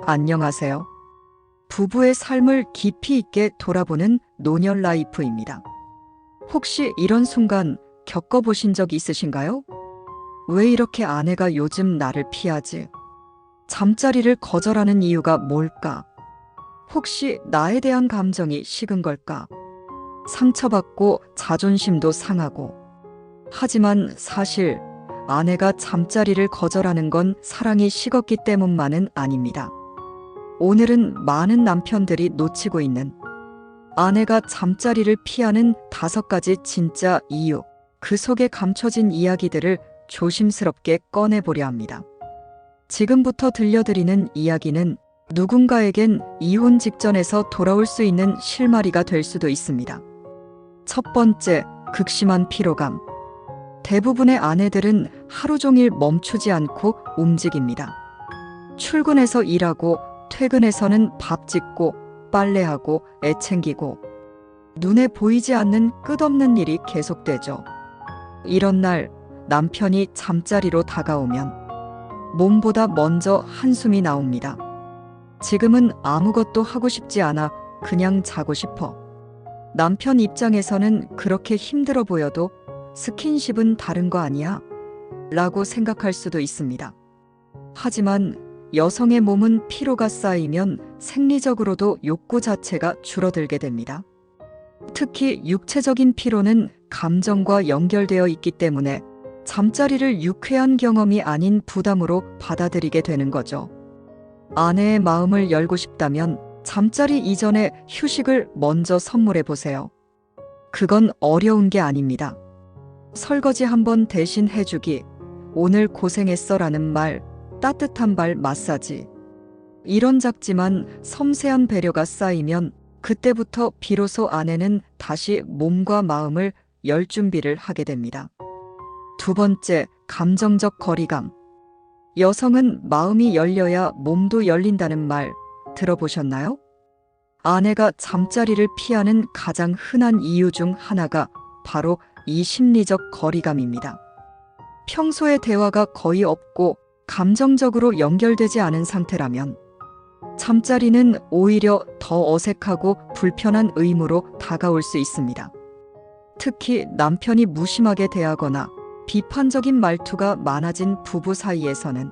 안녕하세요. 부부의 삶을 깊이 있게 돌아보는 노년 라이프입니다. 혹시 이런 순간 겪어보신 적 있으신가요? 왜 이렇게 아내가 요즘 나를 피하지? 잠자리를 거절하는 이유가 뭘까? 혹시 나에 대한 감정이 식은 걸까? 상처받고 자존심도 상하고. 하지만 사실 아내가 잠자리를 거절하는 건 사랑이 식었기 때문만은 아닙니다. 오늘은 많은 남편들이 놓치고 있는 아내가 잠자리를 피하는 5가지 진짜 이유, 그 속에 감춰진 이야기들을 조심스럽게 꺼내보려 합니다. 지금부터 들려드리는 이야기는 누군가에겐 이혼 직전에서 돌아올 수 있는 실마리가 될 수도 있습니다. 첫 번째, 극심한 피로감. 대부분의 아내들은 하루 종일 멈추지 않고 움직입니다. 출근해서 일하고 퇴근해서는 밥 짓고 빨래하고 애 챙기고 눈에 보이지 않는 끝없는 일이 계속되죠. 이런 날 남편이 잠자리로 다가오면 몸보다 먼저 한숨이 나옵니다. 지금은 아무것도 하고 싶지 않아 그냥 자고 싶어. 남편 입장에서는 그렇게 힘들어 보여도 스킨십은 다른 거 아니야? 라고 생각할 수도 있습니다. 하지만 여성의 몸은 피로가 쌓이면 생리적으로도 욕구 자체가 줄어들게 됩니다. 특히 육체적인 피로는 감정과 연결되어 있기 때문에 잠자리를 유쾌한 경험이 아닌 부담으로 받아들이게 되는 거죠. 아내의 마음을 열고 싶다면 잠자리 이전에 휴식을 먼저 선물해 보세요. 그건 어려운 게 아닙니다. 설거지 한번 대신 해주기, 오늘 고생했어 라는 말, 따뜻한 발 마사지. 이런 작지만 섬세한 배려가 쌓이면 그때부터 비로소 아내는 다시 몸과 마음을 열 준비를 하게 됩니다. 두 번째, 감정적 거리감. 여성은 마음이 열려야 몸도 열린다는 말 들어보셨나요? 아내가 잠자리를 피하는 가장 흔한 이유 중 하나가 바로 이 심리적 거리감입니다. 평소에 대화가 거의 없고 감정적으로 연결되지 않은 상태라면 잠자리는 오히려 더 어색하고 불편한 의무로 다가올 수 있습니다. 특히 남편이 무심하게 대하거나 비판적인 말투가 많아진 부부 사이에서는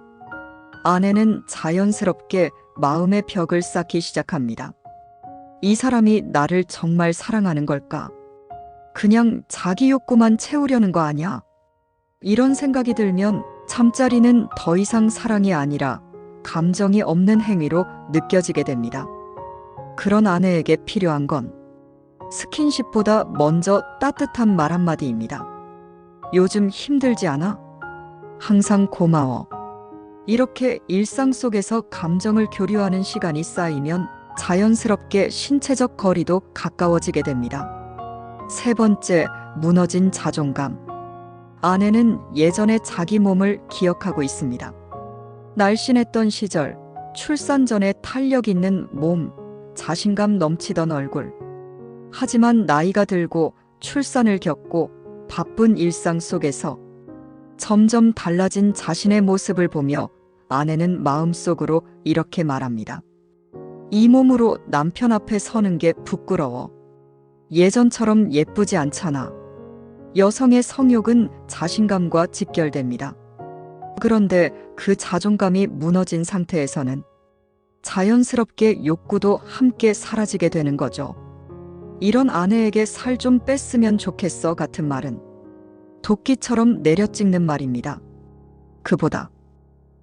아내는 자연스럽게 마음의 벽을 쌓기 시작합니다. 이 사람이 나를 정말 사랑하는 걸까? 그냥 자기 욕구만 채우려는 거 아니야? 이런 생각이 들면 잠자리는 더 이상 사랑이 아니라 감정이 없는 행위로 느껴지게 됩니다. 그런 아내에게 필요한 건 스킨십보다 먼저 따뜻한 말 한마디입니다. 요즘 힘들지 않아? 항상 고마워. 이렇게 일상 속에서 감정을 교류하는 시간이 쌓이면 자연스럽게 신체적 거리도 가까워지게 됩니다. 세 번째, 무너진 자존감. 아내는 예전에 자기 몸을 기억하고 있습니다. 날씬했던 시절, 출산 전에 탄력 있는 몸, 자신감 넘치던 얼굴. 하지만 나이가 들고 출산을 겪고 바쁜 일상 속에서 점점 달라진 자신의 모습을 보며 아내는 마음속으로 이렇게 말합니다. 이 몸으로 남편 앞에 서는 게 부끄러워. 예전처럼 예쁘지 않잖아. 여성의 성욕은 자신감과 직결됩니다. 그런데 그 자존감이 무너진 상태에서는 자연스럽게 욕구도 함께 사라지게 되는 거죠. 이런 아내에게 살 좀 뺐으면 좋겠어 같은 말은 도끼처럼 내려찍는 말입니다. 그보다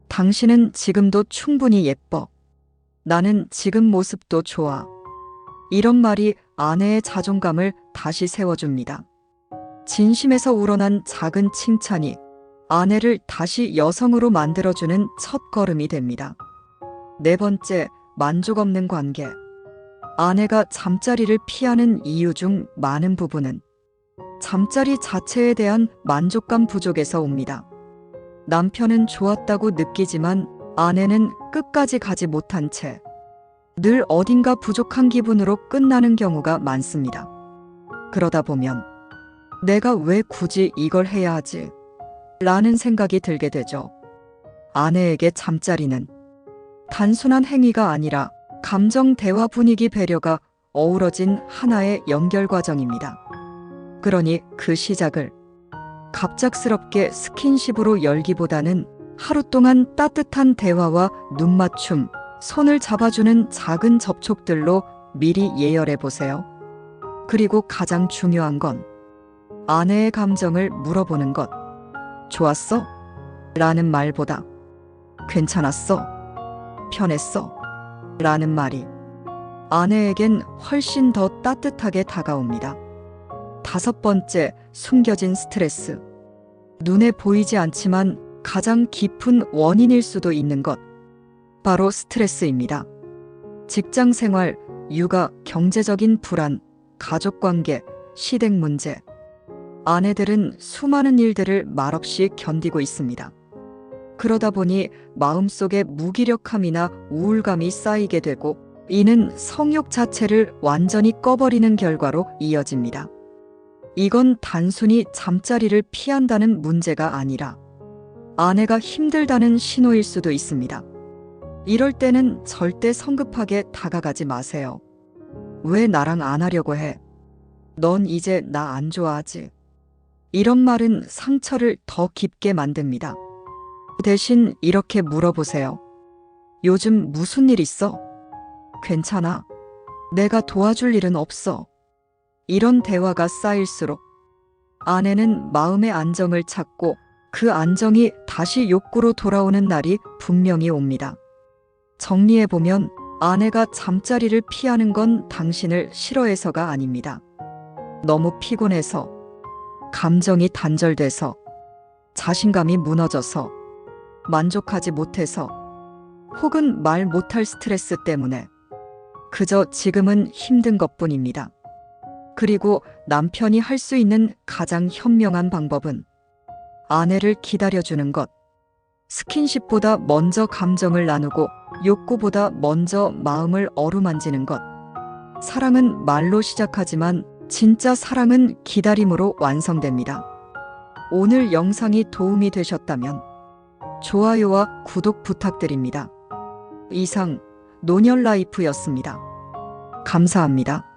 당신은 지금도 충분히 예뻐. 나는 지금 모습도 좋아. 이런 말이 아내의 자존감을 다시 세워줍니다. 진심에서 우러난 작은 칭찬이 아내를 다시 여성으로 만들어주는 첫 걸음이 됩니다. 네 번째, 만족 없는 관계. 아내가 잠자리를 피하는 이유 중 많은 부분은 잠자리 자체에 대한 만족감 부족에서 옵니다. 남편은 좋았다고 느끼지만 아내는 끝까지 가지 못한 채 늘 어딘가 부족한 기분으로 끝나는 경우가 많습니다. 그러다 보면 내가 왜 굳이 이걸 해야 하지? 라는 생각이 들게 되죠. 아내에게 잠자리는 단순한 행위가 아니라 감정, 대화, 분위기, 배려가 어우러진 하나의 연결 과정입니다. 그러니 그 시작을 갑작스럽게 스킨십으로 열기보다는 하루 동안 따뜻한 대화와 눈맞춤, 손을 잡아주는 작은 접촉들로 미리 예열해 보세요. 그리고 가장 중요한 건 아내의 감정을 물어보는 것. 좋았어? 라는 말보다 괜찮았어? 편했어? 라는 말이 아내에겐 훨씬 더 따뜻하게 다가옵니다. 5번째, 숨겨진 스트레스. 눈에 보이지 않지만 가장 깊은 원인일 수도 있는 것. 바로 스트레스입니다. 직장 생활, 육아, 경제적인 불안, 가족관계, 시댁 문제. 아내들은 수많은 일들을 말없이 견디고 있습니다. 그러다 보니 마음속에 무기력함이나 우울감이 쌓이게 되고 이는 성욕 자체를 완전히 꺼버리는 결과로 이어집니다. 이건 단순히 잠자리를 피한다는 문제가 아니라 아내가 힘들다는 신호일 수도 있습니다. 이럴 때는 절대 성급하게 다가가지 마세요. 왜 나랑 안 하려고 해? 넌 이제 나 안 좋아하지? 이런 말은 상처를 더 깊게 만듭니다. 대신 이렇게 물어보세요. 요즘 무슨 일 있어? 괜찮아. 내가 도와줄 일은 없어. 이런 대화가 쌓일수록 아내는 마음의 안정을 찾고 그 안정이 다시 욕구로 돌아오는 날이 분명히 옵니다. 정리해보면 아내가 잠자리를 피하는 건 당신을 싫어해서가 아닙니다. 너무 피곤해서, 감정이 단절돼서, 자신감이 무너져서, 만족하지 못해서, 혹은 말 못할 스트레스 때문에 그저 지금은 힘든 것뿐입니다. 그리고 남편이 할 수 있는 가장 현명한 방법은 아내를 기다려주는 것. 스킨십보다 먼저 감정을 나누고 욕구보다 먼저 마음을 어루만지는 것. 사랑은 말로 시작하지만 진짜 사랑은 기다림으로 완성됩니다. 오늘 영상이 도움이 되셨다면 좋아요와 구독 부탁드립니다. 이상 노년라이프였습니다. 감사합니다.